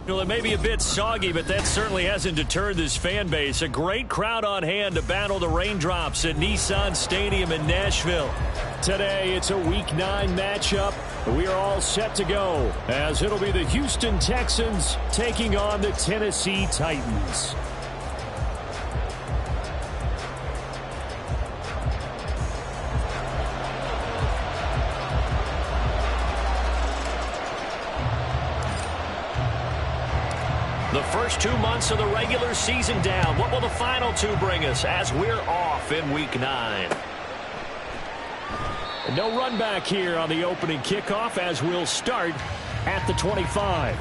Well, it may be a bit soggy, but that certainly hasn't deterred this fan base. A great crowd on hand to battle the raindrops at Nissan Stadium in Nashville. Today, it's a Week 9 matchup. We are all set to go, as it'll be the Houston Texans taking on the Tennessee Titans. The first 2 months of the regular season down. What will the final two bring us as we're off in Week 9? No run back here on the opening kickoff as we'll start at the 25.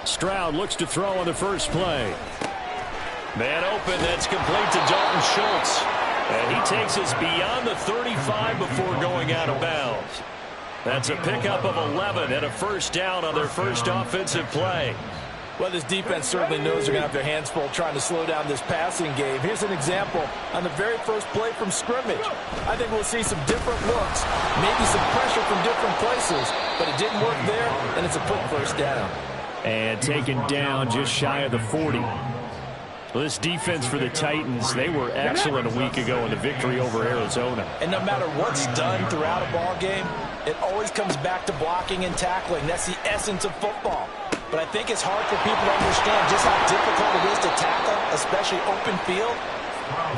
Stroud looks to throw on the first play. Man open, that's complete to Dalton Schultz. And he takes us beyond the 35 before going out of bounds. That's a pickup of 11 and a first down on their first offensive play. Well, this defense certainly knows they're going to have their hands full trying to slow down this passing game. Here's an example on the very first play from scrimmage. I think we'll see some different looks, maybe some pressure from different places, but it didn't work there, and it's a quick first down. And taken down just shy of the 40. Well, this defense for the Titans, they were excellent a week ago in the victory over Arizona. And no matter what's done throughout a ball game, it always comes back to blocking and tackling. That's the essence of football. But I think it's hard for people to understand just how difficult it is to tackle, especially open field.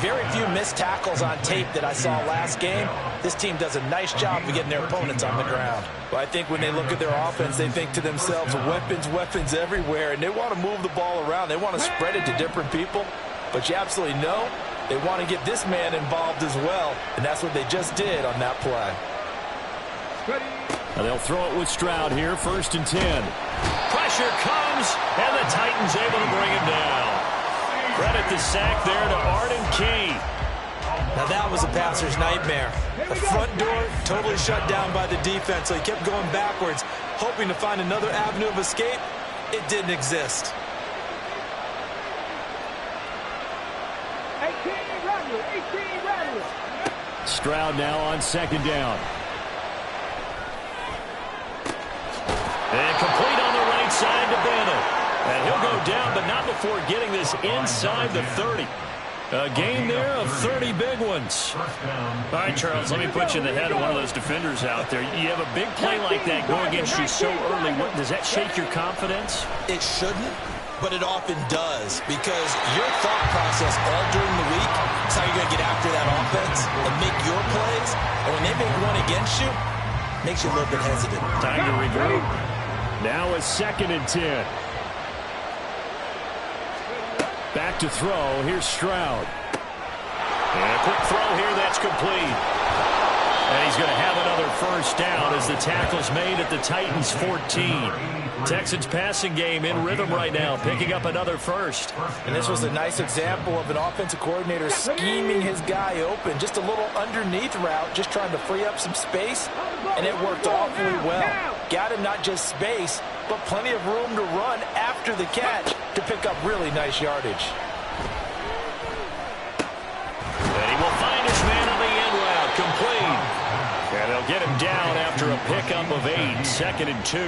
Very few missed tackles on tape that I saw last game. This team does a nice job of getting their opponents on the ground. Well, I think when they look at their offense, they think to themselves, weapons, weapons everywhere, and they want to move the ball around. They want to spread it to different people. But you absolutely know they want to get this man involved as well, and that's what they just did on that play. Now they'll throw it with Stroud here, 1st and 10. Pressure comes, and the Titans able to bring him down. Credit the sack there to Arden Key. Now that was a passer's nightmare. The front door totally shut down by the defense, so he kept going backwards, hoping to find another avenue of escape. It didn't exist. 18 rattle. Stroud now on 2nd down. And complete on the right side to Bennett. And he'll go down, but not before getting this inside the 30. A gain there of 30 big ones. All right, Charles, let me put you in the head of one of those defenders out there. You have a big play like that going against you so early. Does that shake your confidence? It shouldn't, but it often does, because your thought process all during the week is how you're going to get after that offense and make your plays. And when they make one against you, it makes you a little bit hesitant. Time to regroup. Now a 2nd and 10. Back to throw. Here's Stroud. And a quick throw here. That's complete. And he's going to have another first down as the tackle's made at the Titans' 14. Texans passing game in rhythm right now, picking up another first. And this was a nice example of an offensive coordinator scheming his guy open. Just a little underneath route, just trying to free up some space. And it worked awfully well. Got him not just space, but plenty of room to run after the catch to pick up really nice yardage. And he will find his man on the end route, complete. And they'll get him down after a pickup of 8, 2nd and 2.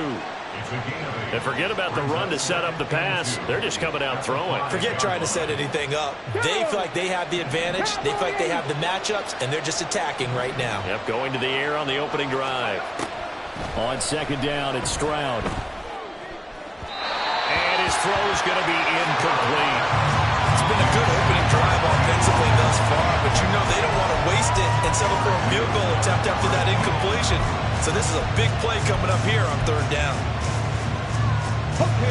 And forget about the run to set up the pass. They're just coming out throwing. Forget trying to set anything up. They feel like they have the advantage. They feel like they have the matchups, and they're just attacking right now. Yep, going to the air on the opening drive. On second down, it's Stroud. And his throw's going to be incomplete. It's been a good opening drive offensively thus far, but you know they don't want to waste it and settle for a field goal attempt after that incompletion. So this is a big play coming up here on third down.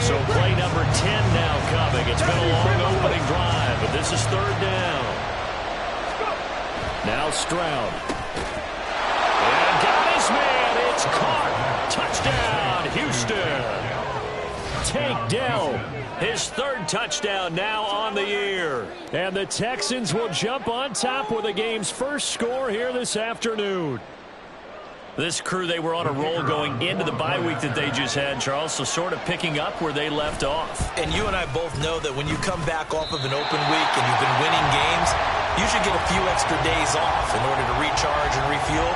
So play number 10 now coming. It's been a long opening drive, but this is third down. Now Stroud. And got his man. It's caught. Touchdown, Houston. Tank Dell, his third touchdown now on the year. And the Texans will jump on top with the game's first score here this afternoon. This crew, they were on a roll going into the bye week that they just had, Charles, so sort of picking up where they left off. And you and I both know that when you come back off of an open week and you've been winning games, you should get a few extra days off in order to recharge and refuel.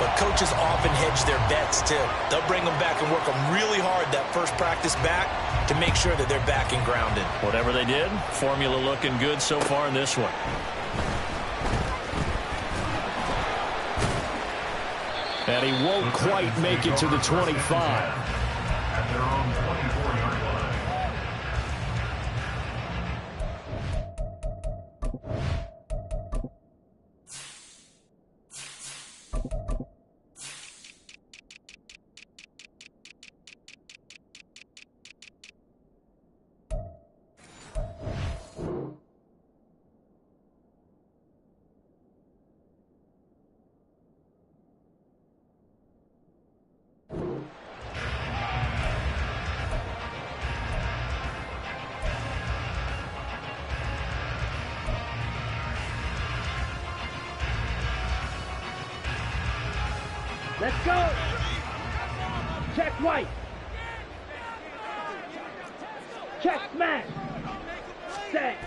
But coaches often hedge their bets, too. They'll bring them back and work them really hard that first practice back to make sure that they're back and grounded. Whatever they did, formula looking good so far in this one. And he won't quite make it to the 25. At their own 24-yard line. Let's go. Check white. Check smash. Set.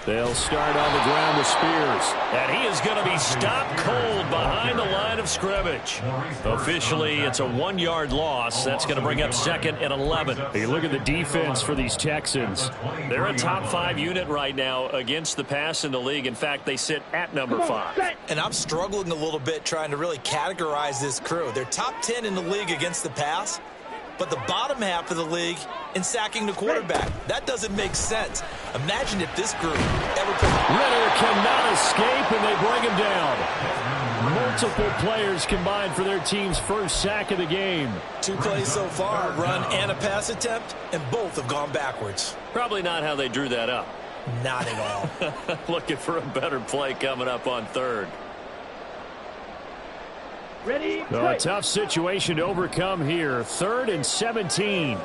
They'll start on the ground with Spears. And he is going to be stopped cold behind the line of scrimmage. Officially, it's a 1-yard loss. That's going to bring up second and 11. You look at the defense for these Texans. They're a top 5 unit right now against the pass in the league. In fact, they sit at number 5. And I'm struggling a little bit trying to really categorize this crew. They're top 10 in the league against the pass, but the bottom half of the league in sacking the quarterback. That doesn't make sense. Imagine if this group ever put... Ritter cannot escape, and they bring him down. Multiple players combined for their team's first sack of the game. 2 plays so far, a run and a pass attempt, and both have gone backwards. Probably not how they drew that up. Not at all. Looking for a better play coming up on third. Ready? So a tough situation to overcome here. 3rd and 17.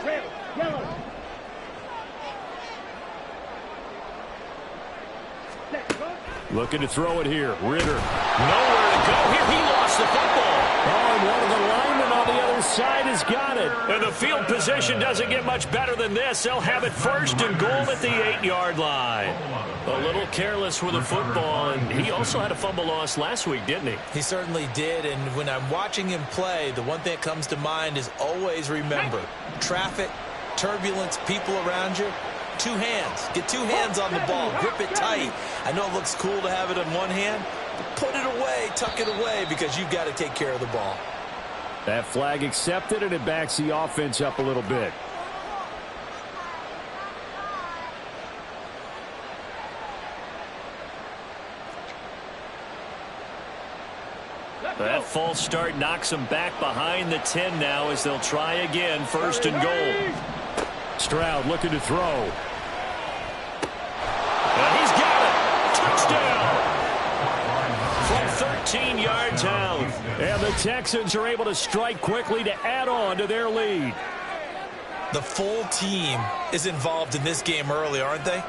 Red, yellow. Set, go. Looking to throw it here. Ritter. Nowhere to go here. He lost the football. Oh, and one of the linemen on the other side has got it. And the field position doesn't get much better than this. They'll have it 1st and goal at the 8-yard line. A little careless with the football, and he also had a fumble loss last week, didn't he? He certainly did, and when I'm watching him play, the one thing that comes to mind is always remember, traffic, turbulence, people around you, 2 hands. Get 2 hands on the ball. Grip it tight. I know it looks cool to have it in one hand, but put it away, tuck it away, because you've got to take care of the ball. That flag accepted, and it backs the offense up a little bit. That false start knocks them back behind the 10 now as they'll try again. 1st and goal. Stroud looking to throw. And he's got it. Touchdown. From 13 yards out. And the Texans are able to strike quickly to add on to their lead. The full team is involved in this game early, aren't they?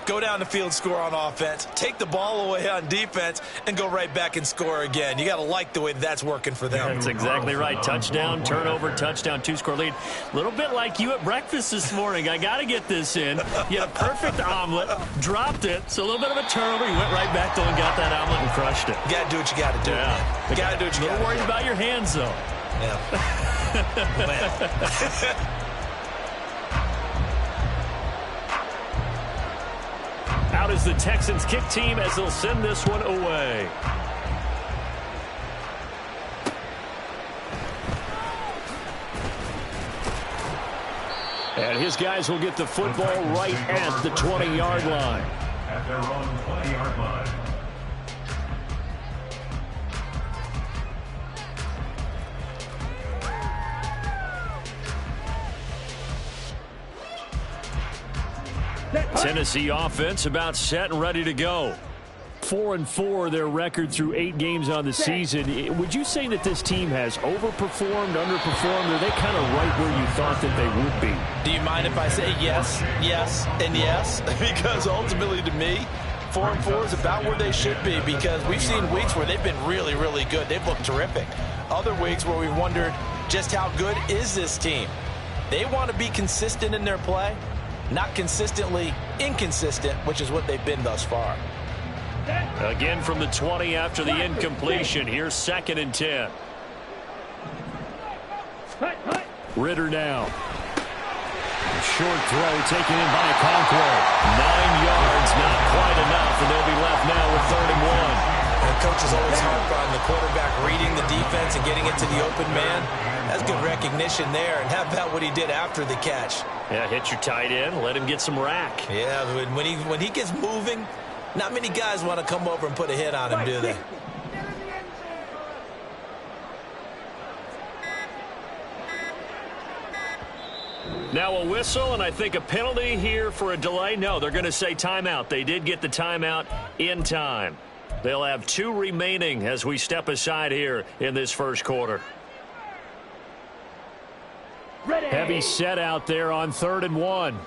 Go down the field, score on offense, take the ball away on defense, and go right back and score again. You got to like the way that's working for them. That's exactly right. Touchdown, turnover, touchdown, 2-score lead. A little bit like you at breakfast this morning. I got to get this in. You had a perfect omelet, dropped it, so a little bit of a turnover. You went right back, though, and got that omelet and crushed it. You got to do what you got to do, man. You got to do what you got to do. A little worried about your hands, though. Yeah. out is the Texans kick team as they'll send this one away. And his guys will get the football right at the 20-yard line. At their own 20-yard line. Tennessee offense about set and ready to go. 4-4 their record through 8 games on the season. Would you say that this team has overperformed, underperformed, or are they kind of right where you thought that they would be? Do you mind if I say yes, yes, and yes? Because ultimately to me, 4-4 is about where they should be, because we've seen weeks where they've been really, really good. They've looked terrific. Other weeks where we've wondered just how good is this team. They want to be consistent in their play, not consistently inconsistent, which is what they've been thus far. Again from the 20 after the incompletion. Here's 2nd and 10. Ritter now. Short throw taken in by Conquo. 9 yards, not quite enough, and they'll be left now with 3rd and 1. And coaches always harp on the quarterback reading the defense and getting it to the open man. That's good recognition there. And how about what he did after the catch? Yeah, hit your tight end, let him get some rack. Yeah, when he gets moving, not many guys want to come over and put a hit on him, do they? Now a whistle, and I think a penalty here for a delay. No, they're going to say timeout. They did get the timeout in time. They'll have 2 remaining as we step aside here in this first quarter. Ready. Heavy set out there on 3rd and 1.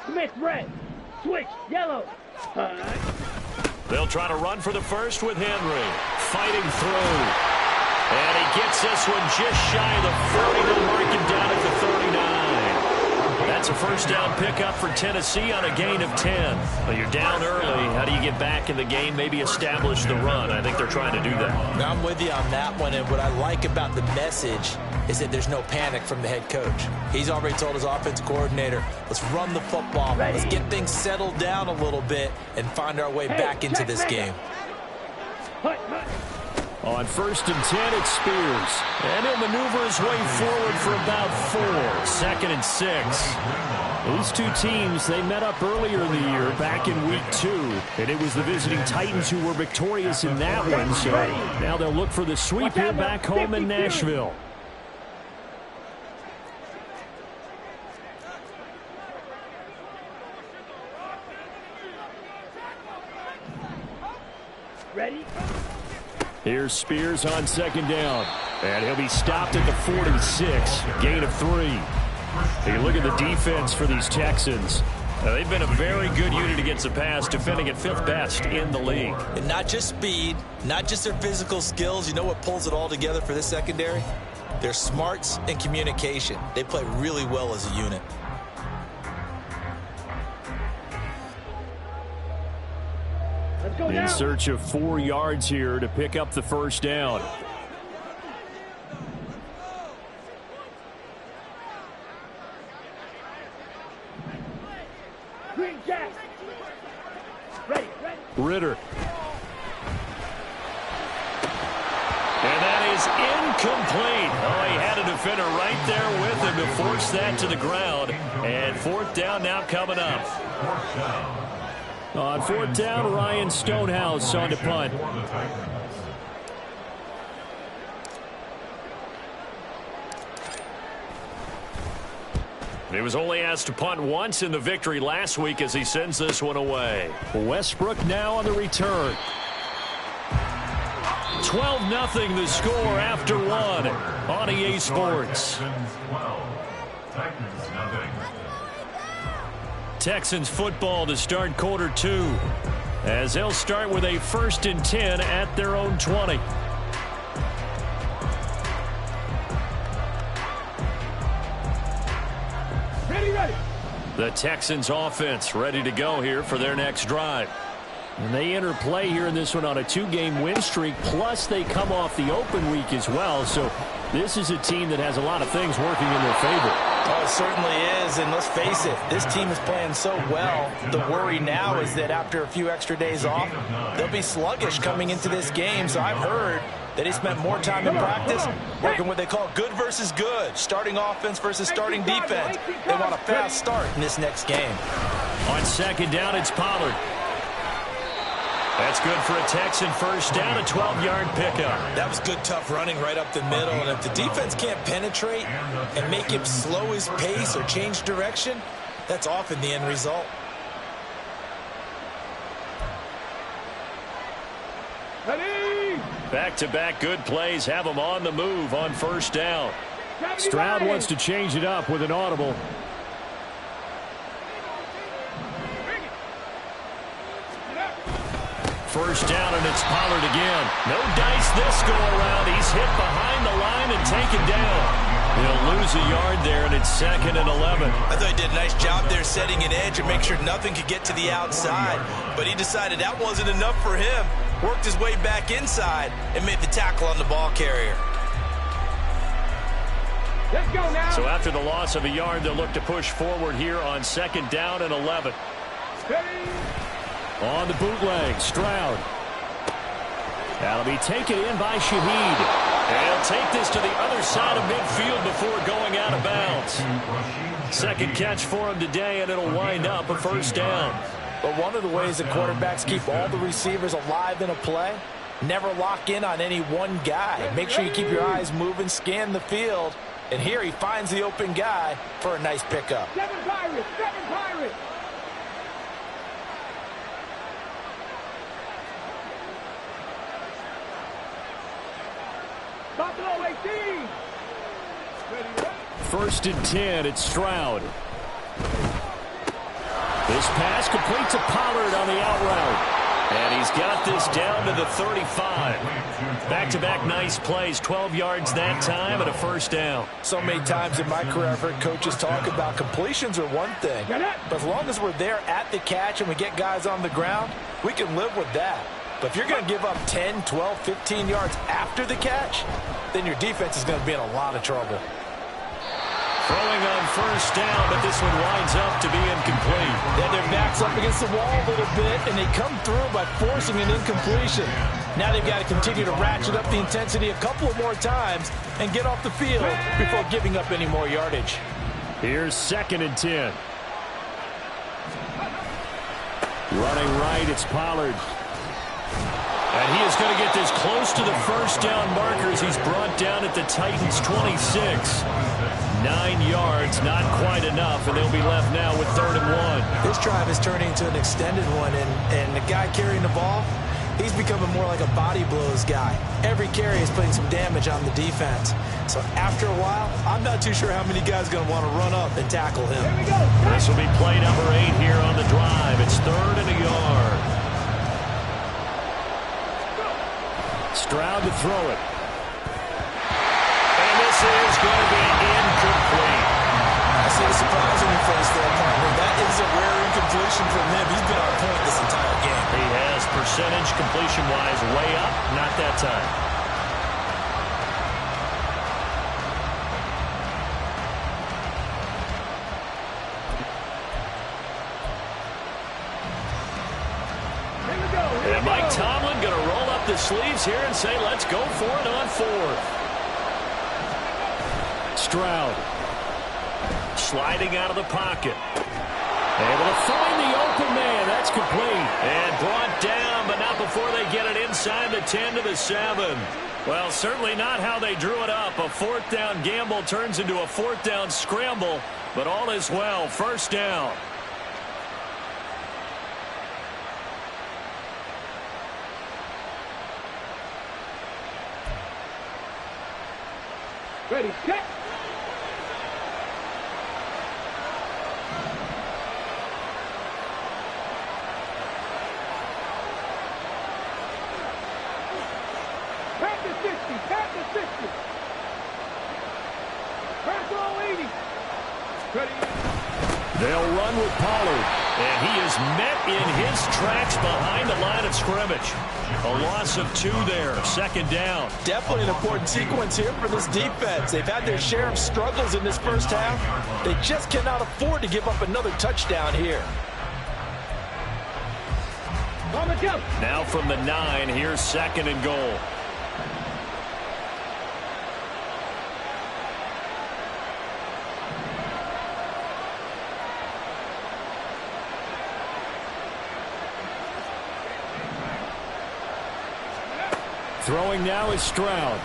Smith red. Switch yellow. They'll try to run for the first with Henry. Fighting through. And he gets this one just shy of the 40. They'll mark him down at the 39. That's a first down pickup for Tennessee on a gain of 10. Well, you're down early. How do you get back in the game, maybe establish the run? I think they're trying to do that. Now, I'm with you on that one, and what I like about the message is that there's no panic from the head coach. He's already told his offensive coordinator, let's run the football. Let's get things settled down a little bit and find our way back into this game. On 1st and 10, it's Spears. And he'll maneuver his way forward for about 4. 2nd and 6. These two teams, they met up earlier in the year, back in week 2. And it was the visiting Titans who were victorious in that one. So now they'll look for the sweep here back home in Nashville. Ready? Here's Spears on 2nd down. And he'll be stopped at the 46. Gain of 3. You look at the defense for these Texans. They've been a very good unit against the pass, defending at 5th best in the league. And not just speed, not just their physical skills. You know what pulls it all together for this secondary? Their smarts and communication. They play really well as a unit. In search of 4 yards here to pick up the first down. Green Jack. Ready. Ritter. And that is incomplete. Oh, he had a defender right there with him to force that to the ground. And 4th down now coming up. On 4th down, Ryan Stonehouse on to punt. He was only asked to punt once in the victory last week as he sends this one away. Westbrook now on the return. 12-0 the score after 1 on EA Sports. Texans football to start quarter 2 as they'll start with a 1st and 10 at their own 20. Ready. The Texans offense ready to go here for their next drive. And they enter play here in this one on a 2-game win streak, plus they come off the open week as well. So this is a team that has a lot of things working in their favor. Oh, it certainly is, and let's face it, this team is playing so well. The worry now is that after a few extra days off, they'll be sluggish coming into this game. So I've heard that he spent more time in practice working what they call good versus good, starting offense versus starting defense. They want a fast start in this next game. On second down, it's Pollard. That's good for a Texan first down, a 12-yard pickup. That was good, tough running right up the middle. And if the defense can't penetrate and make him slow his pace or change direction, that's often the end result. Back-to-back good plays have them on the move on first down. Stroud wants to change it up with an audible. First down, and it's Pollard again. No dice this go-around. He's hit behind the line and taken down. He'll lose a yard there, and it's 2nd and 11. I thought he did a nice job there setting an edge and make sure nothing could get to the outside. But he decided that wasn't enough for him. Worked his way back inside and made the tackle on the ball carrier. Let's go now. So after the loss of a yard, they'll look to push forward here on 2nd down and 11. On the bootleg, Stroud. That'll be taken in by Shaheed. And he'll take this to the other side of midfield before going out of bounds. Second catch for him today, and it'll wind up a first down. But one of the ways that quarterbacks keep all the receivers alive in a play, never lock in on any one guy. Make sure you keep your eyes moving, scan the field. And here he finds the open guy for a nice pickup. 7 Pirates, 7 Pirates. Buffalo 18. 1st and 10, it's Stroud. This pass complete to Pollard on the out route. And he's got this down to the 35. Back-to-back nice plays, 12 yards that time and a first down. So many times in my career I've heard coaches talk about completions are one thing. But as long as we're there at the catch and we get guys on the ground, we can live with that. But if you're going to give up 10, 12, 15 yards after the catch, then your defense is going to be in a lot of trouble. Throwing on first down, but this one winds up to be incomplete. Yeah, their back's up against the wall a little bit, and they come through by forcing an incompletion. Now they've got to continue to ratchet up the intensity a couple of more times and get off the field before giving up any more yardage. Here's 2nd and 10. Running right, it's Pollard. And he is going to get this close to the first down markers. He's brought down at the Titans' 26. 9 yards, not quite enough, and they'll be left now with 3rd and 1. This drive is turning into an extended one, and the guy carrying the ball, he's becoming more like a body blows guy. Every carry is putting some damage on the defense. So after a while, I'm not too sure how many guys are going to want to run up and tackle him. Here we go. This will be play number 8 here on the drive. It's 3rd and a yard. Stroud to throw it. And this is going to be incomplete. I see a surprise on your face there, partner. That is a rare incompletion from him. He's been on point this entire game. He has percentage completion-wise way up, not that time. And Mike Tomlin going to roll up the sleeves here and say, let's go for it on 4th. Stroud sliding out of the pocket. Able to find the open man. That's complete. And brought down, but not before they get it inside the 10 to the 7. Well, certainly not how they drew it up. A 4th down gamble turns into a 4th down scramble, but all is well. First down. Ready, set. Back to 60, back to 60. Back to 80. Ready. They'll run with Pollard. And he is met in his tracks behind the line of scrimmage. A loss of 2 there. 2nd down. Definitely an important sequence here for this defense. They've had their share of struggles in this first half. They just cannot afford to give up another touchdown here. Now from the 9, here's 2nd and goal. Throwing now is Stroud.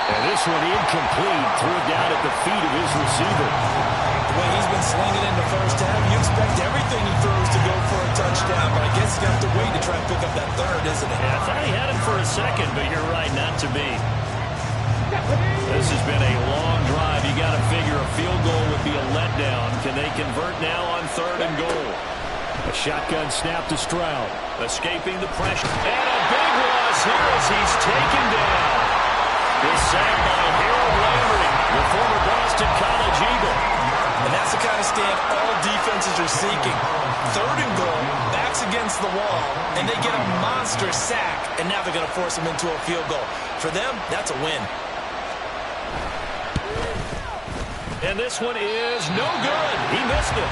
And this one incomplete. Threw it down at the feet of his receiver. The way he's been slinging in the first half, you expect everything he throws to go for a touchdown. But I guess he's going to have to wait to try and pick up that 3rd, isn't it? Yeah, I thought he had him for a second, but you're right, not to be. This has been a long drive. You got to figure a field goal would be a letdown. Can they convert now on 3rd and goal? A shotgun snap to Stroud. Escaping the pressure. And a big loss here as he's taken down. This sack by Harold Landry, the former Boston College Eagle. And that's the kind of stand all defenses are seeking. 3rd and goal, backs against the wall, and they get a monster sack, and now they're going to force them into a field goal. For them, that's a win. And this one is no good. He missed it.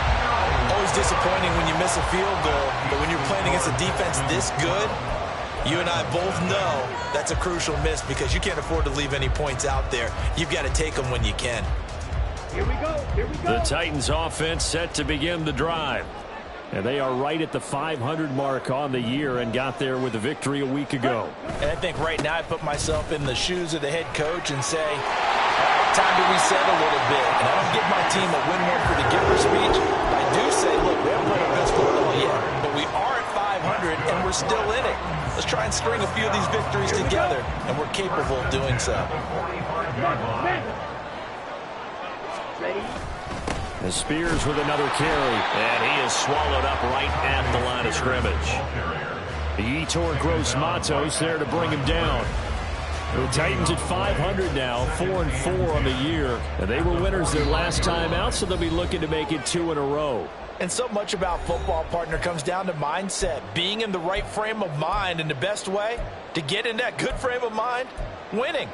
Always disappointing when you miss a field goal, but when you're playing against a defense this good, you and I both know that's a crucial miss because you can't afford to leave any points out there. You've got to take them when you can. Here we go. Here we go. The Titans offense set to begin the drive. And they are right at the 500 mark on the year and got there with a victory a week ago. And I think right now I put myself in the shoes of the head coach and say, time to reset a little bit. And I don't give my team a win one for the giver speech. I do say, look, we haven't played our best football yet, but we are at 500 and we're still in it. Let's try and string a few of these victories together, and we're capable of doing so. And Spears with another carry. And he is swallowed up right at the line of scrimmage. The Yetur Gross-Matos there to bring him down. The Titans at 500 now, 4-4 on the year. And they were winners their last time out, so they'll be looking to make it 2 in a row. And so much about football, partner, comes down to mindset. Being in the right frame of mind, and the best way to get in that good frame of mind, winning.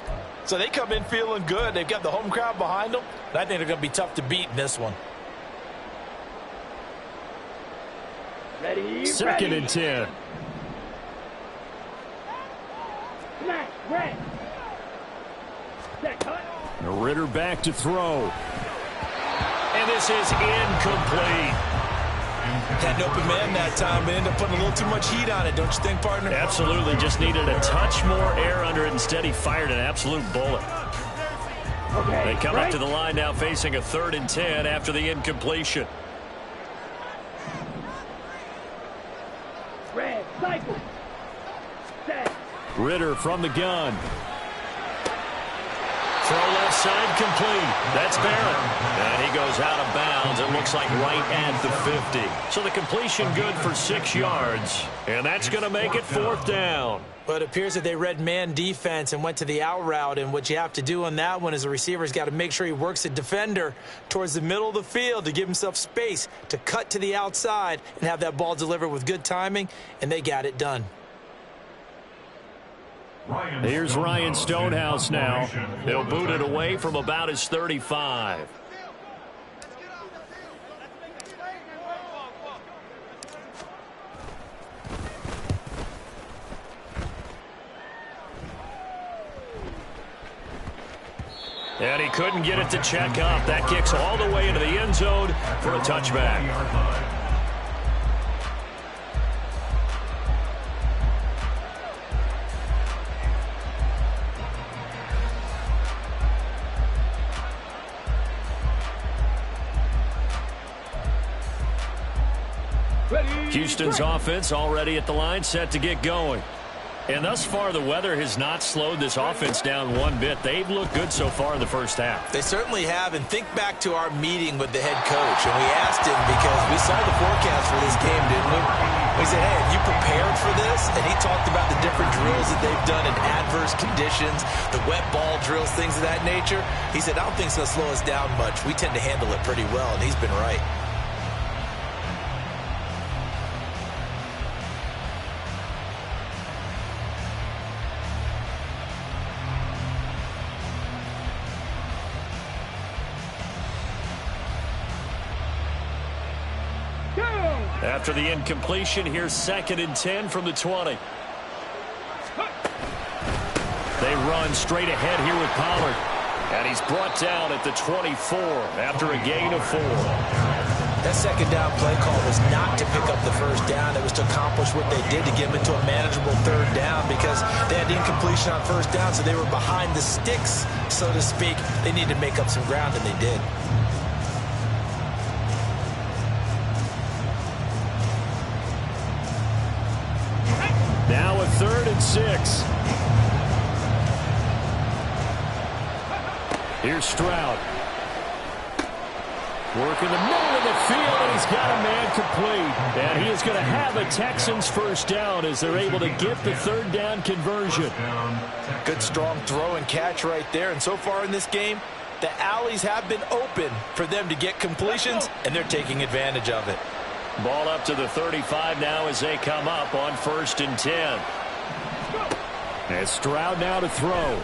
So they come in feeling good. They've got the home crowd behind them. And I think they're going to be tough to beat in this one. Ready, 2nd and 10. Smash, red. Set, cut. Ritter back to throw. And this is incomplete. Had an open man that time, but ended up putting a little too much heat on it, don't you think, partner? Absolutely. Just needed a touch more air under it. Instead, he fired an absolute bullet. Okay, They come right. up to the line now facing a 3rd and 10 after the incompletion. Red, cycle. Set. Ritter from the gun. Throw left side complete. That's Barrett. And he goes out of bounds. It looks like right at the 50. So the completion good for 6 yards. And that's going to make it 4th down. But it appears that they read man defense and went to the out route. And what you have to do on that one is the receiver's got to make sure he works the defender towards the middle of the field to give himself space to cut to the outside and have that ball delivered with good timing. And they got it done. Here's Ryan Stonehouse now. He'll boot it away from about his 35. And he couldn't get it to check up. That kicks all the way into the end zone for a touchback. Houston's offense already at the line, set to get going. And thus far, the weather has not slowed this offense down one bit. They've looked good so far in the first half. They certainly have. And think back to our meeting with the head coach. And we asked him, because we saw the forecast for this game, didn't we? We said, hey, have you prepared for this? And he talked about the different drills that they've done in adverse conditions, the wet ball drills, things of that nature. He said, I don't think it's going to slow us down much. We tend to handle it pretty well, and he's been right. After the incompletion, here's 2nd and 10 from the 20. They run straight ahead here with Pollard. And he's brought down at the 24 after a gain of 4. That second down play call was not to pick up the first down. It was to accomplish what they did, to get them into a manageable 3rd down, because they had incompletion on 1st down, so they were behind the sticks, so to speak. They needed to make up some ground, and they did. Now a 3rd and 6. Here's Stroud. Work in the middle of the field, and he's got a man complete. And he is going to have a Texans first down as they're able to get the 3rd down conversion. Good, strong throw and catch right there. And so far in this game, the alleys have been open for them to get completions, and they're taking advantage of it. Ball up to the 35 now as they come up on 1st and 10. And Stroud now to throw.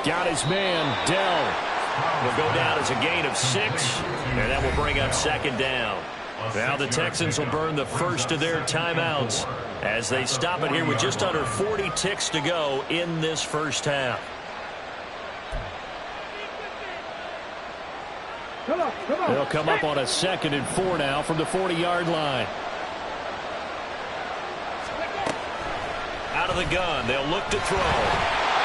Got his man, Dell. Will go down as a gain of 6, and that will bring up 2nd down. Now the Texans will burn the first of their timeouts as they stop it here with just under 40 ticks to go in this first half. They'll come up on a 2nd and 4 now from the 40-yard line. Out of the gun, they'll look to throw.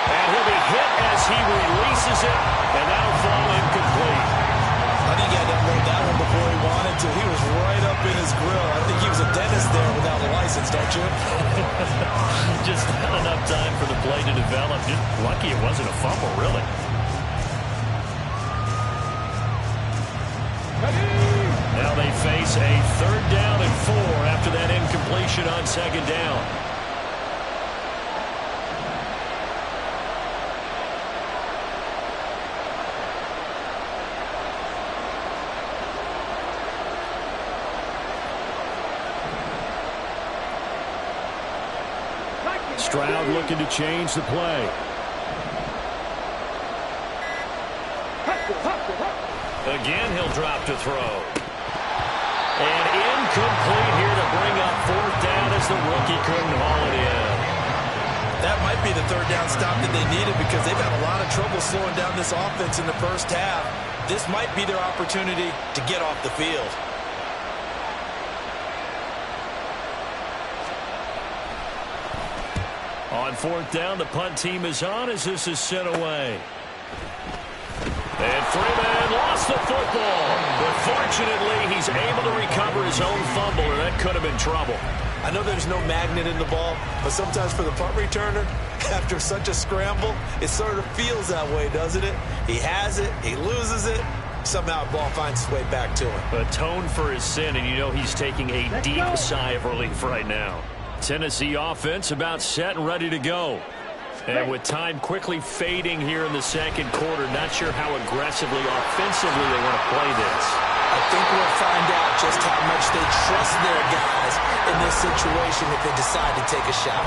And he'll be hit as he releases it, and that'll fall incomplete. I think he had to unload that one before he wanted to. He was right up in his grill. I think he was a dentist there without a license, don't you? Just not enough time for the play to develop. Just lucky it wasn't a fumble, really. Now they face a 3rd down and 4 after that incompletion on 2nd down. Stroud looking to change the play. Again, he'll drop to throw. And incomplete here to bring up 4th down as the rookie couldn't haul it in. That might be the 3rd down stop that they needed, because they've had a lot of trouble slowing down this offense in the first half. This might be their opportunity to get off the field. On 4th down, the punt team is on as this is sent away. And Freeman lost the football. But fortunately, he's able to recover his own fumble, or that could have been trouble. I know there's no magnet in the ball, but sometimes for the punt returner, after such a scramble, it sort of feels that way, doesn't it? He has it, he loses it, somehow the ball finds its way back to him. Atone for his sin, and you know he's taking a deep sigh of relief right now. Tennessee offense about set and ready to go. And with time quickly fading here in the 2nd quarter, not sure how aggressively, offensively they want to play this. I think we'll find out just how much they trust their guys in this situation if they decide to take a shot.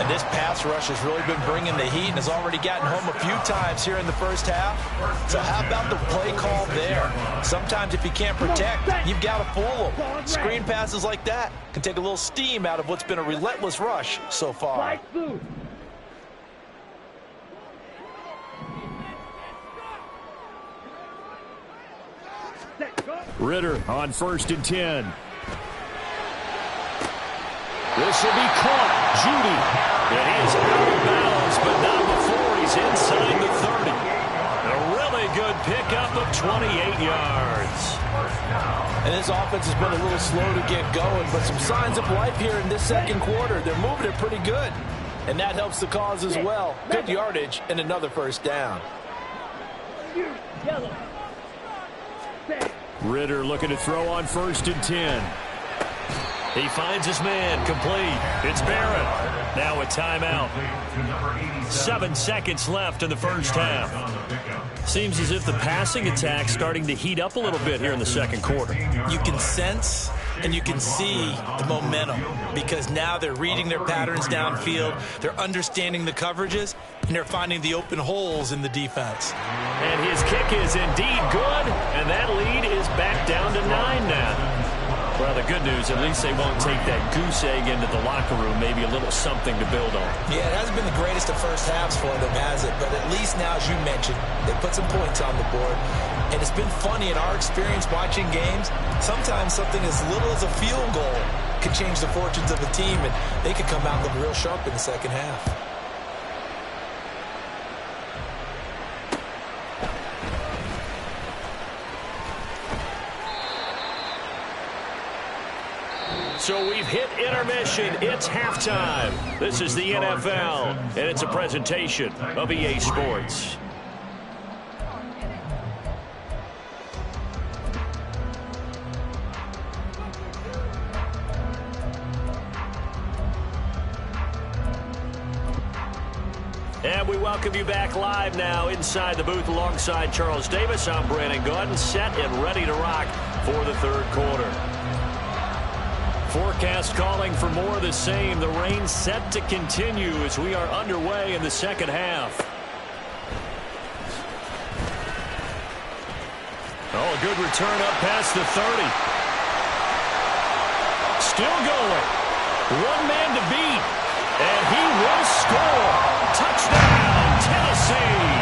And this pass rush has really been bringing the heat and has already gotten home a few times here in the first half. So how about the play call there? Sometimes if you can't protect, you've got to fool them. Screen passes like that can take a little steam out of what's been a relentless rush so far. Ritter on 1st and 10. This will be caught. Judy. And he is out of bounds, but not before he's inside the 30. A really good pickup of 28 yards. And this offense has been a little slow to get going, but some signs of life here in this second quarter. They're moving it pretty good. And that helps the cause as well. Good yardage and another first down. Ritter looking to throw on 1st and 10. He finds his man, complete. It's Barrett. Now a timeout. 7 seconds left in the first half. Seems as if the passing attack's starting to heat up a little bit here in the second quarter. You can sense and you can see the momentum because now they're reading their patterns downfield, they're understanding the coverages, and they're finding the open holes in the defense. And his kick is indeed good, and that lead is back down to 9 now. Well, the good news, at least they won't take that goose egg into the locker room, maybe a little something to build on. Yeah, it hasn't been the greatest of first halves for them, has it? But at least now, as you mentioned, they put some points on the board. And it's been funny in our experience watching games. Sometimes something as little as a field goal can change the fortunes of a team, and they could come out looking real sharp in the second half. So we've hit intermission. It's halftime. This is the NFL, and it's a presentation of EA Sports. And we welcome you back live now inside the booth alongside Charles Davis. I'm Brandon Gordon, set and ready to rock for the third quarter. Forecast calling for more of the same. The rain set to continue as we are underway in the second half. Oh, a good return up past the 30. Still going. One man to beat. And he will score. Touchdown, Tennessee.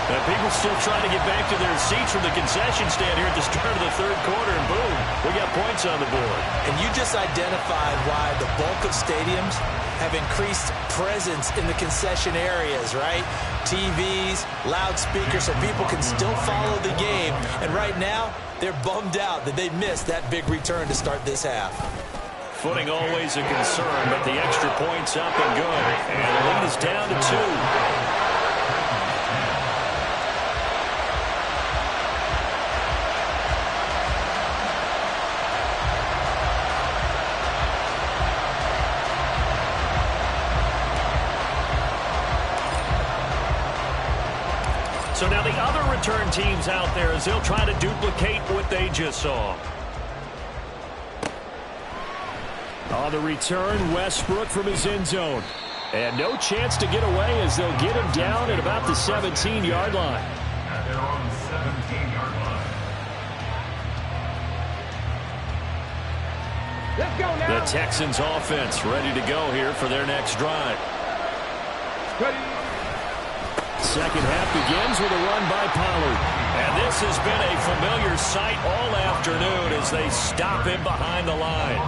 And people still trying to get back to their seats from the concession stand here at the start of the third quarter, and boom, we got points on the board. And you just identified why the bulk of stadiums have increased presence in the concession areas, right? TVs, loudspeakers, so people can still follow the game. And right now, they're bummed out that they missed that big return to start this half. Footing always a concern, but the extra point's up and good. And the lead is down to 2. So now the other return teams out there as they'll try to duplicate what they just saw. On the return, Westbrook from his end zone. And no chance to get away as they'll get him down at about the 17-yard line. At their own 17-yard line. Let's go now. The Texans offense ready to go here for their next drive. Ready. Second half begins with a run by Pollard. And this has been a familiar sight all afternoon as they stop him behind the line.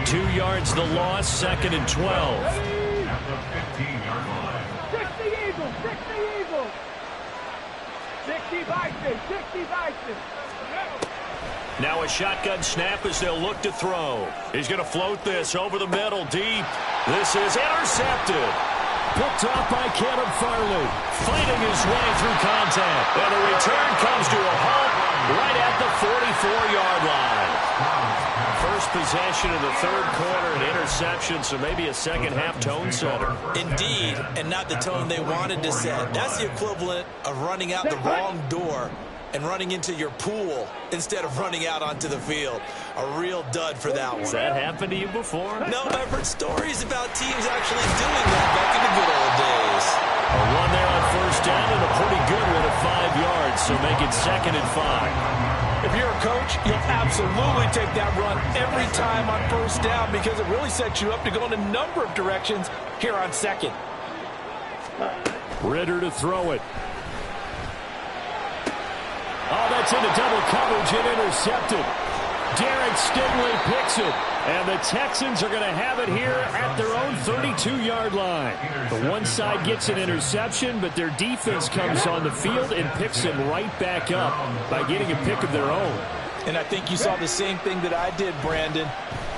2 yards the loss, 2nd and 12. At the 15-yard line. 60 Eagles, 60 Eagles. 60 Vikings, 60 Vikings. Now a shotgun snap as they'll look to throw. He's going to float this over the middle deep. This is intercepted. Picked off by Caleb Farley. Fighting his way through contact. And the return comes to a halt right at the 44-yard line. First possession of the third quarter, an interception, so maybe a second-half tone setter. Indeed, and not the tone they wanted to set. That's the equivalent of running out the wrong door and running into your pool instead of running out onto the field. A real dud for that one. Has that happened to you before? No, I've heard stories about teams actually doing that back in the good old days. A run there on first down and a pretty good one at 5 yards, so make it 2nd and 5. If you're a coach, you'll absolutely take that run every time on first down because it really sets you up to go in a number of directions here on second. Ritter to throw it. Oh, that's into double coverage and intercepted. Derek Stingley picks it. And the Texans are going to have it here at their own 32-yard line. The one side gets an interception, but their defense comes on the field and picks him right back up by getting a pick of their own. And I think you saw the same thing that I did, Brandon.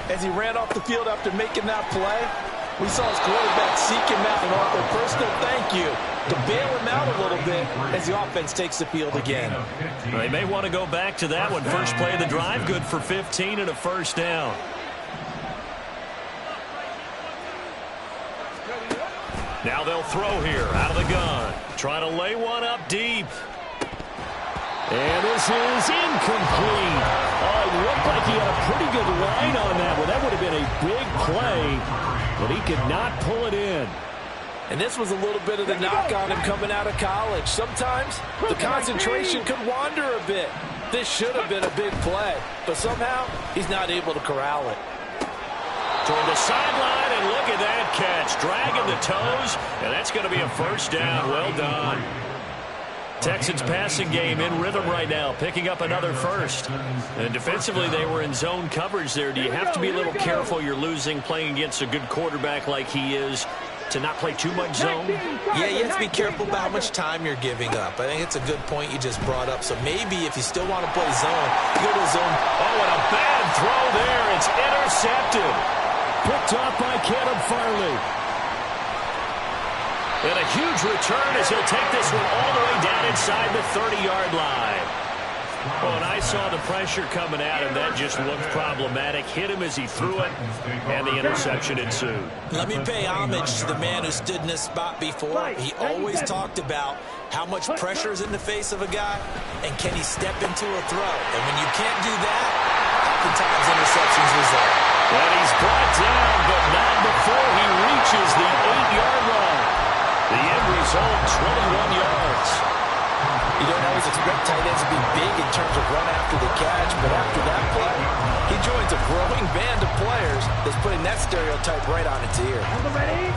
As he ran off the field after making that play, we saw his quarterback seek him out and offer a personal thank you to bail him out a little bit as the offense takes the field again. They may want to go back to that one. First play of the drive, good for 15 and a first down. Now they'll throw here out of the gun. Trying to lay one up deep. And this is incomplete. Oh, it looked like he had a pretty good line on that one. That would have been a big play, but he could not pull it in. And this was a little bit of the knock on him coming out of college. Sometimes the concentration could wander a bit. This should have been a big play, but somehow he's not able to corral it. Toward the sideline, and look at that catch. Dragging the toes, and that's going to be a first down. Well done. Texans passing game in rhythm right now, picking up another first. And defensively, they were in zone coverage there. Do you have to be a little careful? You're losing, playing against a good quarterback like he is, to not play too much zone? Yeah, you have to be careful about how much time you're giving up. I think it's a good point you just brought up. So maybe if you still want to play zone, you go to zone. Oh, and a bad throw there. It's intercepted. Picked off by Caleb Farley. And a huge return as he'll take this one all the way down inside the 30-yard line. Oh, and I saw the pressure coming at him. That just looked problematic. Hit him as he threw it, and the interception ensued. Let me pay homage to the man who stood in this spot before. He always talked about how much pressure is in the face of a guy, and can he step into a throw. And when you can't do that, oftentimes interceptions result. And he's brought down, but not before he reaches the 8-yard line. The end result, 21 yards. You don't always expect tight ends to be big in terms of run after the catch, but after that play, he joins a growing band of players that's putting that stereotype right on its ear. Ready?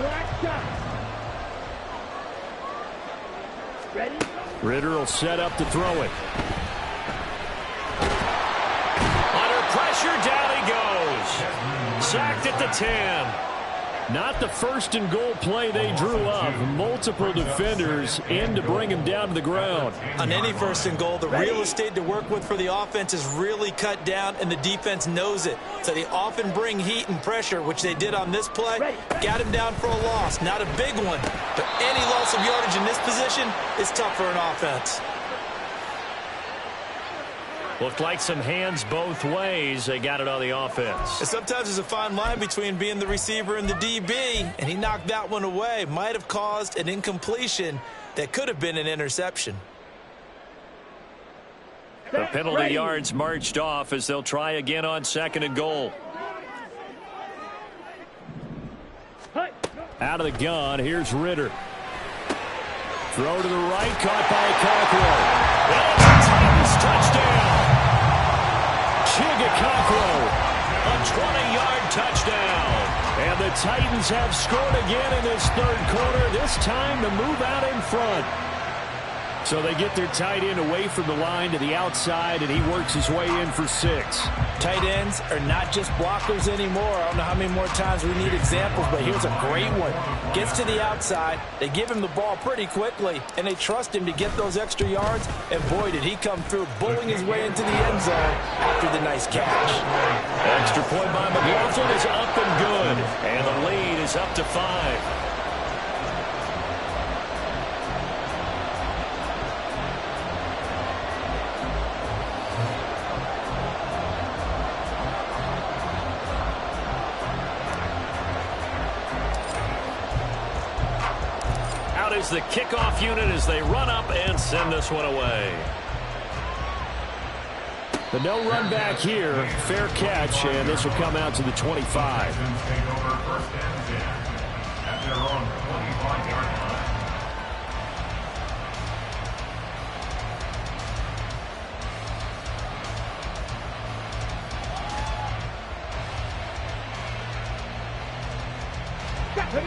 Black shot. Ready? Ritter will set up to throw it. Under pressure, down he goes. Sacked at the 10. Not the first and goal play they drew up. Multiple defenders in to bring him down to the ground. On any first and goal, the real estate to work with for the offense is really cut down, and the defense knows it. So they often bring heat and pressure, which they did on this play. Got him down for a loss. Not a big one, but any loss of yardage in this position is tough for an offense. Looked like some hands both ways. They got it on the offense. And sometimes there's a fine line between being the receiver and the DB, and he knocked that one away. Might have caused an incompletion that could have been an interception. The penalty yards marched off as they'll try again on second and goal. Out of the gun, here's Ritter. Throw to the right, caught by Cockrell. Touchdown. Cockrell, a 20-yard touchdown. And the Titans have scored again in this third quarter, this time to move out in front. So they get their tight end away from the line to the outside, and he works his way in for 6. Tight ends are not just blockers anymore. I don't know how many more times we need examples, but here's a great one. Gets to the outside, they give him the ball pretty quickly, and they trust him to get those extra yards, and boy, did he come through, bowling his way into the end zone after the nice catch. Extra point by McLaughlin is up and good, and the lead is up to 5. Is the kickoff unit as they run up and send this one away. The no run back here, fair catch, and this will come out to the 25.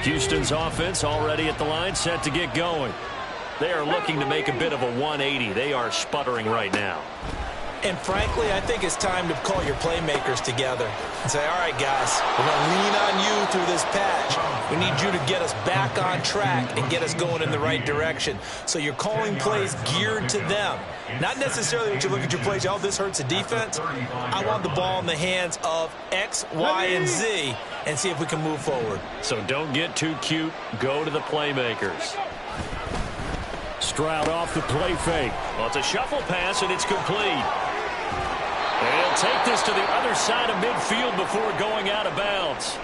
Houston's offense already at the line, set to get going. They are looking to make a bit of a 180. They are sputtering right now. And frankly, I think it's time to call your playmakers together and say, all right, guys, we're going to lean on you through this patch. We need you to get us back on track and get us going in the right direction. So you're calling plays geared to them. Not necessarily when you look at your plays, oh, this hurts the defense. I want the ball in the hands of X, Y, and Z and see if we can move forward. So don't get too cute. Go to the playmakers. Stroud off the play fake. Well, it's a shuffle pass, and it's complete. They'll take this to the other side of midfield before going out of bounds.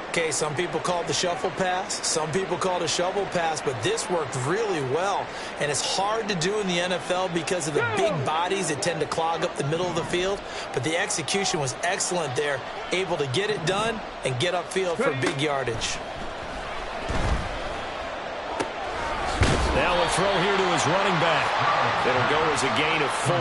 Okay, some people call it the shuffle pass. Some people call it a shovel pass, but this worked really well. And it's hard to do in the NFL because of the big bodies that tend to clog up the middle of the field. But the execution was excellent there, able to get it done and get upfield for big yardage. Now a throw here to his running back. It'll go as a gain of 4,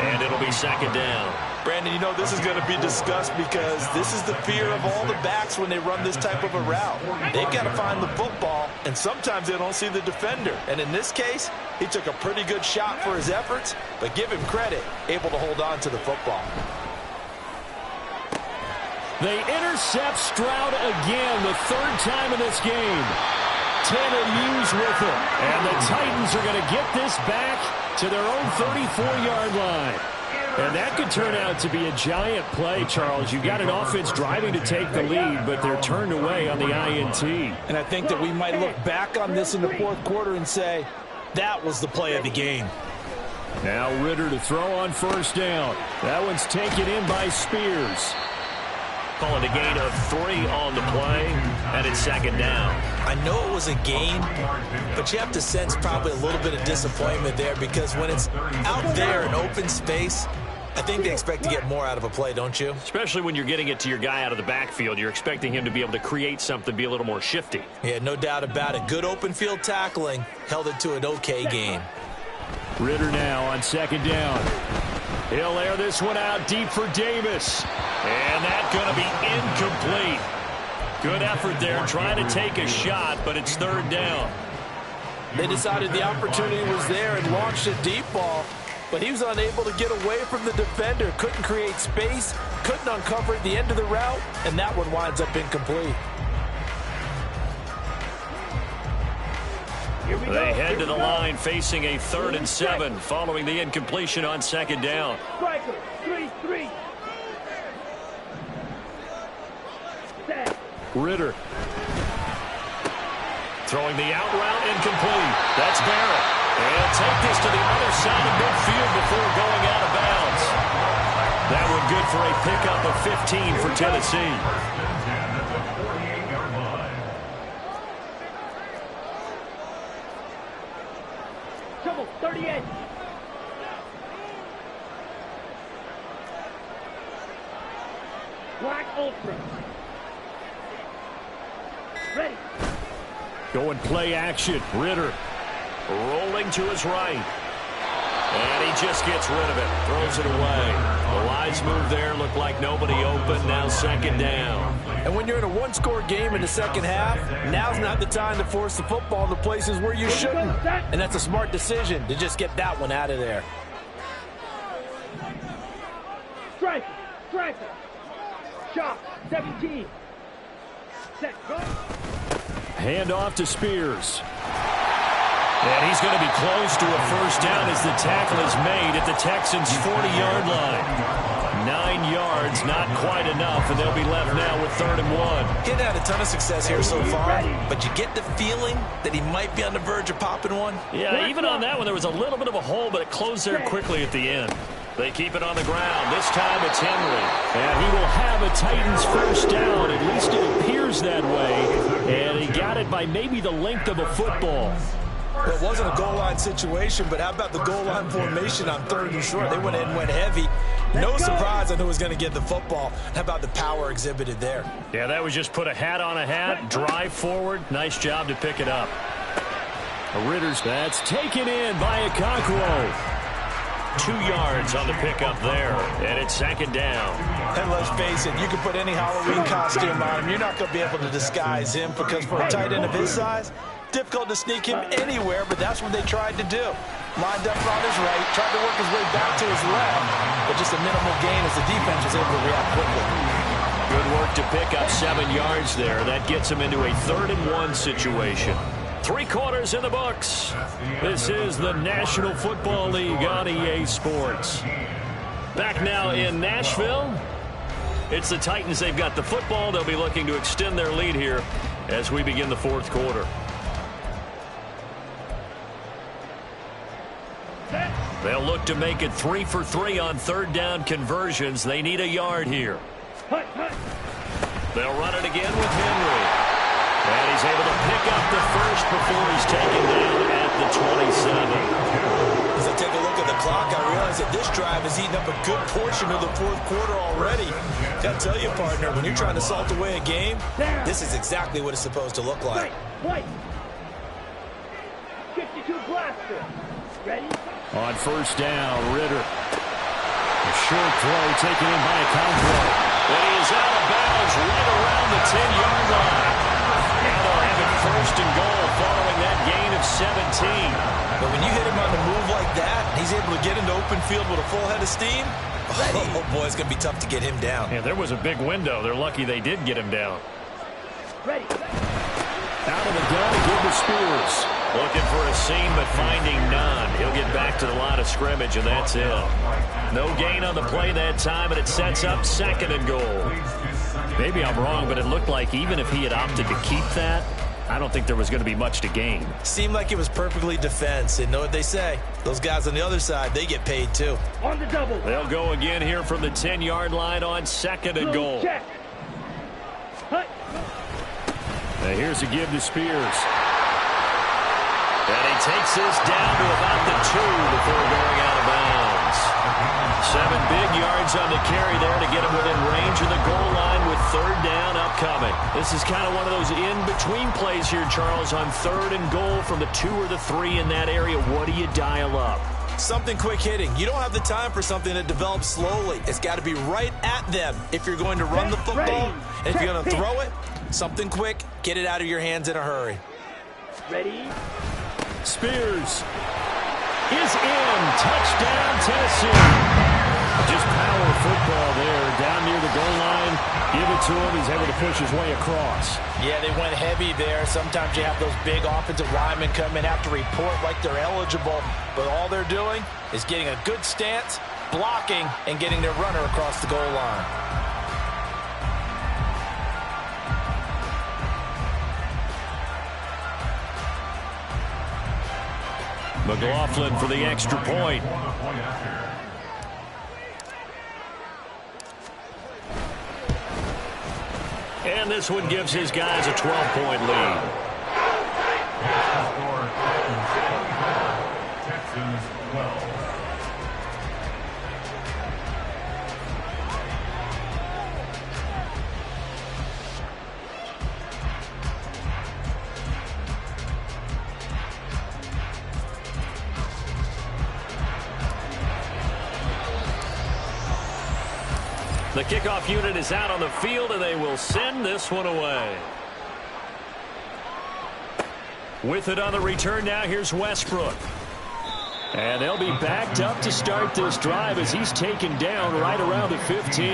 and it'll be second down. Brandon, you know this is going to be discussed because this is the fear of all the backs when they run this type of a route. They've got to find the football, and sometimes they don't see the defender. And in this case, he took a pretty good shot for his efforts, but give him credit, able to hold on to the football. They intercept Stroud again, the 3rd time in this game. 10 amused with him. And the Titans are going to get this back to their own 34-yard line. And that could turn out to be a giant play, Charles. You've got an offense driving to take the lead, but they're turned away on the INT. And I think that we might look back on this in the 4th quarter and say, that was the play of the game. Now Ritter to throw on 1st down. That one's taken in by Spears. Calling a gain of 3 on the play, and it's second down. I know it was a gain, but you have to sense probably a little bit of disappointment there because when it's out there in open space, I think they expect to get more out of a play, don't you? Especially when you're getting it to your guy out of the backfield. You're expecting him to be able to create something, be a little more shifty. Yeah, no doubt about it. Good open field tackling, held it to an okay gain. Ritter now on 2nd down. He'll air this one out deep for Davis. And that's going to be incomplete. Good effort there trying to take a shot, but it's 3rd down. They decided the opportunity was there and launched a deep ball, but he was unable to get away from the defender. Couldn't create space, couldn't uncover at the end of the route, and that one winds up incomplete. They head to the line facing a 3rd and 7 following the incompletion on 2nd down. Striker, 3-3. Ritter. Throwing the out route incomplete. That's Barrett. And he'll take this to the other side of midfield before going out of bounds. That one good for a pickup of 15 for Tennessee. Trouble, 38. Black Ultra. Ready. Going play action. Ritter rolling to his right. And he just gets rid of it. Throws it away. The wise move there. Looked like nobody open. Now 2nd down. And when you're in a one-score game in the 2nd half, now's not the time to force the football in the places where you shouldn't. And that's a smart decision to just get that one out of there. Striker, striker. Chop, 17. Set, go. Hand off to Spears. And he's going to be close to a 1st down as the tackle is made at the Texans' 40-yard line. 9 yards, not quite enough, and they'll be left now with 3rd and 1. He's had a ton of success here so far, but you get the feeling that he might be on the verge of popping one. Yeah, even on that one, there was a little bit of a hole, but it closed there quickly at the end. They keep it on the ground. This time it's Henry. And he will have a Titans 1st down. At least it appears that way. And he got it by maybe the length of a football. Well, it wasn't a goal line situation, but how about the goal line formation on 3rd and short? They went in and went heavy. No surprise on who was going to get the football. How about the power exhibited there? Yeah, that was just put a hat on a hat, drive forward. Nice job to pick it up. Ritter's, that's taken in by Okonkwo. 2 yards on the pickup there, and it's 2nd down. And let's face it, you can put any Halloween costume on him. You're not going to be able to disguise him because for a tight end of his size, difficult to sneak him anywhere, but that's what they tried to do. Lined up on his right, tried to work his way back to his left, but just a minimal gain as the defense was able to react quickly. Good work to pick up 7 yards there. That gets him into a 3rd-and-1 situation. 3 quarters in the books. This is the National Football League on EA Sports. Back now in Nashville. It's the Titans. They've got the football. They'll be looking to extend their lead here as we begin the 4th quarter. They'll look to make it 3 for 3 on 3rd down conversions. They need a yard here. They'll run it again with Henry. And he's able to pick up the first before he's taken down at the 27. As I take a look at the clock, I realize that this drive has eaten up a good portion of the 4th quarter already. Got to tell you, partner, when you're trying to salt away a game, this is exactly what it's supposed to look like. Wait. 52 blaster. Ready? On 1st down, Ritter. A short throw taken in by a Conklin. And he is out of bounds right around the 10-yard line. Now they'll have it 1st and goal following that gain of 17. But when you hit him on the move like that, he's able to get into open field with a full head of steam. Oh, boy, it's going to be tough to get him down. Yeah, there was a big window. They're lucky they did get him down. Ready. Out of the gun to give to Spears. Looking for a seam, but finding none. He'll get back to the line of scrimmage, and that's it. No gain on the play that time, and it sets up 2nd and goal. Maybe I'm wrong, but it looked like even if he had opted to keep that, I don't think there was going to be much to gain. Seemed like it was perfectly defense. And know what they say? Those guys on the other side, they get paid too. On the double. They'll go again here from the 10-yard line on 2nd and goal. Check. Now here's a give to Spears. And he takes this down to about the 2 before going out of bounds. 7 big yards on the carry there to get him within range of the goal line with 3rd down upcoming. This is kind of one of those in-between plays here, Charles, on 3rd and goal from the 2 or the 3 in that area. What do you dial up? Something quick hitting. You don't have the time for something that develops slowly. It's got to be right at them if you're going to run the football. And if you're going to throw it, something quick, get it out of your hands in a hurry. Ready? Spears is in. Touchdown, Tennessee. Just power football there. Down near the goal line. Give it to him. He's able to push his way across. Yeah, they went heavy there. Sometimes you have those big offensive linemen come in, have to report like they're eligible. But all they're doing is getting a good stance, blocking, and getting their runner across the goal line. McLaughlin for the extra point. And this one gives his guys a 12-point lead. Texans 12. The kickoff unit is out on the field, and they will send this one away. With it on the return now, here's Westbrook. And they'll be backed up to start this drive as he's taken down right around the 15.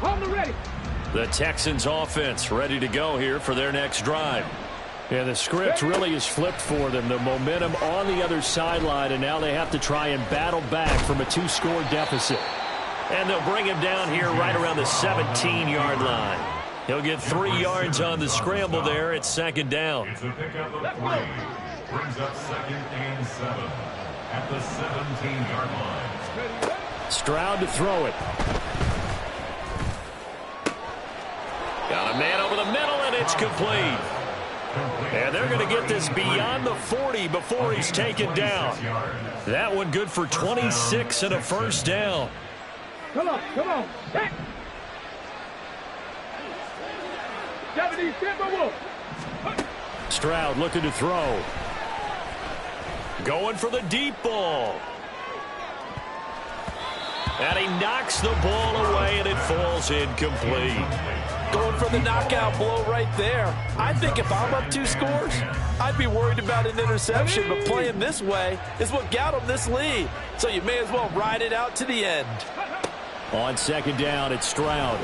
On the ready. The Texans offense ready to go here for their next drive. Yeah, the script really is flipped for them. The momentum on the other sideline, and now they have to try and battle back from a 2-score deficit. And they'll bring him down here right around the 17-yard line. He'll get 3 yards on the scramble there at 2nd down. It's a pickup of 3. Brings up 2nd and 7 at the 17-yard line. Stroud to throw it. Got a man over the middle, and it's complete. And they're going to get this beyond the 40 before he's taken down. That one good for 26 and a 1st down. Come on. Back. 70 Timberwolves. Stroud looking to throw. Going for the deep ball. And he knocks the ball falls incomplete. Going for the knockout blow right there. I think if I'm up 2 scores, I'd be worried about an interception, but playing this way is what got him this lead. So you may as well ride it out to the end. On second down, it's Stroud.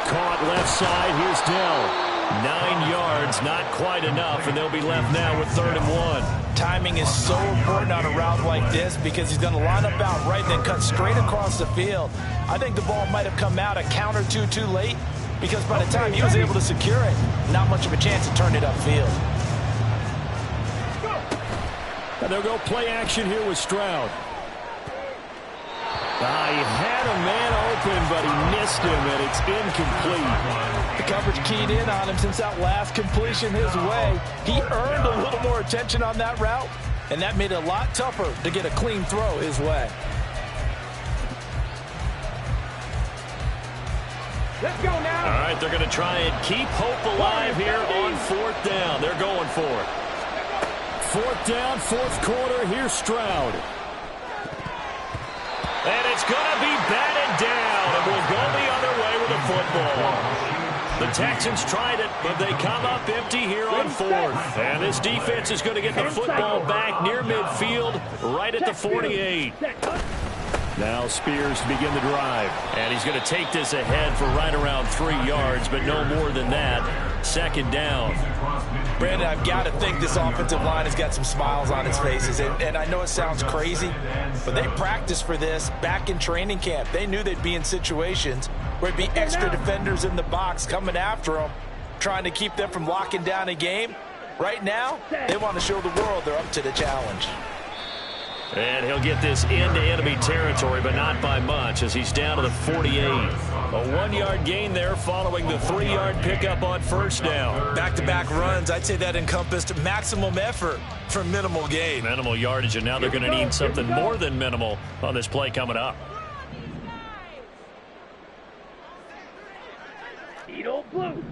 Caught left side. Here's Dell. 9 yards, not quite enough, and they'll be left now with 3rd and 1. Timing is so important on a route like this because he's going to line up out right and then cut straight across the field. I think the ball might have come out a count or two too late because by the time he was able to secure it, not much of a chance to turn it upfield. And they'll go play action here with Stroud. He had a man open, but he missed him, and it's incomplete. The coverage keyed in on him since that last completion his way. He earned a little more attention on that route, and that made it a lot tougher to get a clean throw his way. Let's go now. All right, they're going to try and keep hope alive here on 4th down. They're going for it. 4th down, 4th quarter. Here's Stroud. And it's going to be batted down, and we'll go the other way with the football. The Texans tried it, but they come up empty here on 4th. And this defense is going to get the football back near midfield, right at the 48. Now Spears to begin the drive. And he's going to take this ahead for right around 3 yards, but no more than that. 2nd down. Brandon, I've got to think this offensive line has got some smiles on its faces. And I know it sounds crazy, but they practiced for this back in training camp. They knew they'd be in situations where there'd be extra defenders in the box coming after them, trying to keep them from locking down a game. Right now, they want to show the world they're up to the challenge. And he'll get this into enemy territory, but not by much as he's down to the 48. A 1-yard gain there following the 3-yard pickup on 1st down. Back-to-back runs, I'd say that encompassed maximum effort for minimal gain. Minimal yardage, and now they're going to need something more than minimal on this play coming up. Edo blue.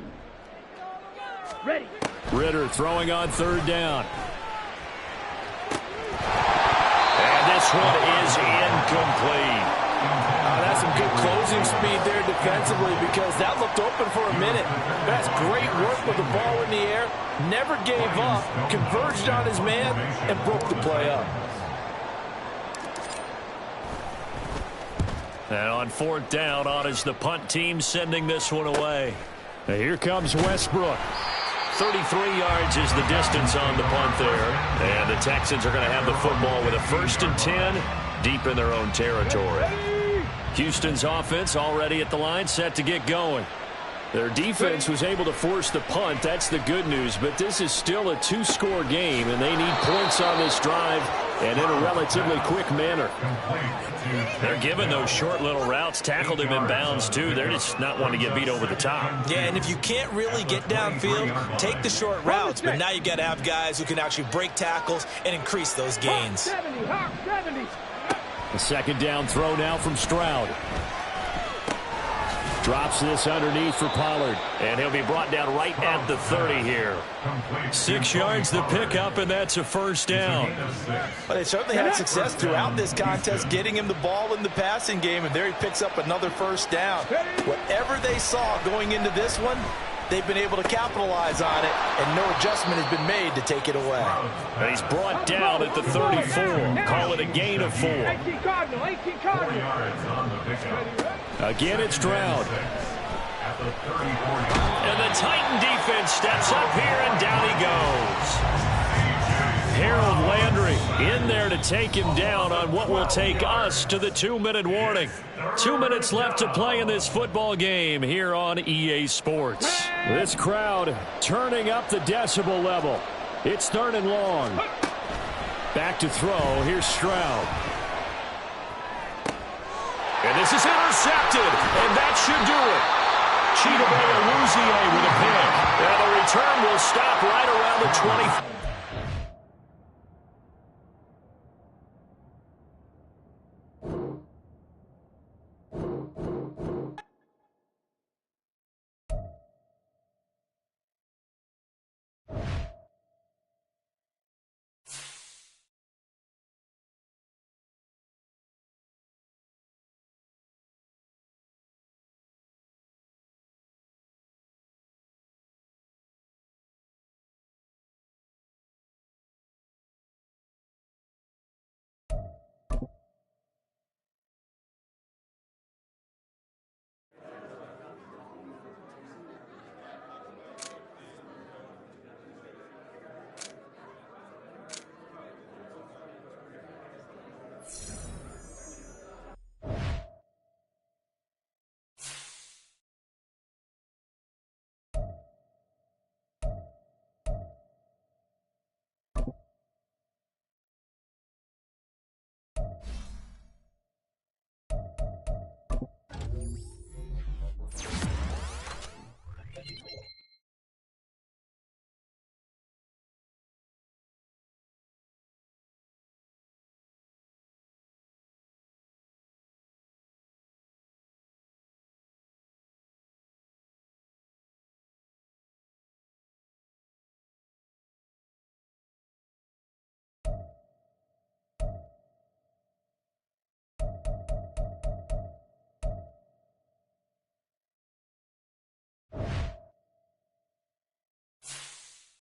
Ready. Ritter throwing on 3rd down. This one is incomplete. That's some good closing speed there defensively because that looked open for a minute. That's great work with the ball in the air. Never gave up, converged on his man, and broke the play up. And on 4th down, on is the punt team sending this one away. Now here comes Westbrook. 33 yards is the distance on the punt there. And the Texans are going to have the football with a 1st and 10 deep in their own territory. Houston's offense already at the line, set to get going. Their defense was able to force the punt. That's the good news. But this is still a 2-score game, and they need points on this drive and in a relatively quick manner. They're giving those short little routes. Tackled him in bounds, too. They're just not wanting to get beat over the top. Yeah, and if you can't really get downfield, take the short routes. But now you got to have guys who can actually break tackles and increase those gains. 70, 70. The 2nd down throw now from Stroud. Drops this underneath for Pollard. And he'll be brought down right at the 30 here. 6 yards the pickup, and that's a 1st down. Well, they certainly had success throughout this contest, getting him the ball in the passing game, and there he picks up another 1st down. Whatever they saw going into this one, they've been able to capitalize on it, and no adjustment has been made to take it away. And he's brought down at the 34. Call it a gain of 4. 18 Cardinal, 18 Cardinal. Again, it's Stroud. And the Titan defense steps up here, and down he goes. Harold Landry in there to take him down on what will take us to the 2-minute warning. 2 minutes left to play in this football game here on EA Sports. This crowd turning up the decibel level. It's 3rd and long. Back to throw. Here's Stroud. And this is intercepted, and that should do it. Jbl TEN with a pick. And the return will stop right around the 20.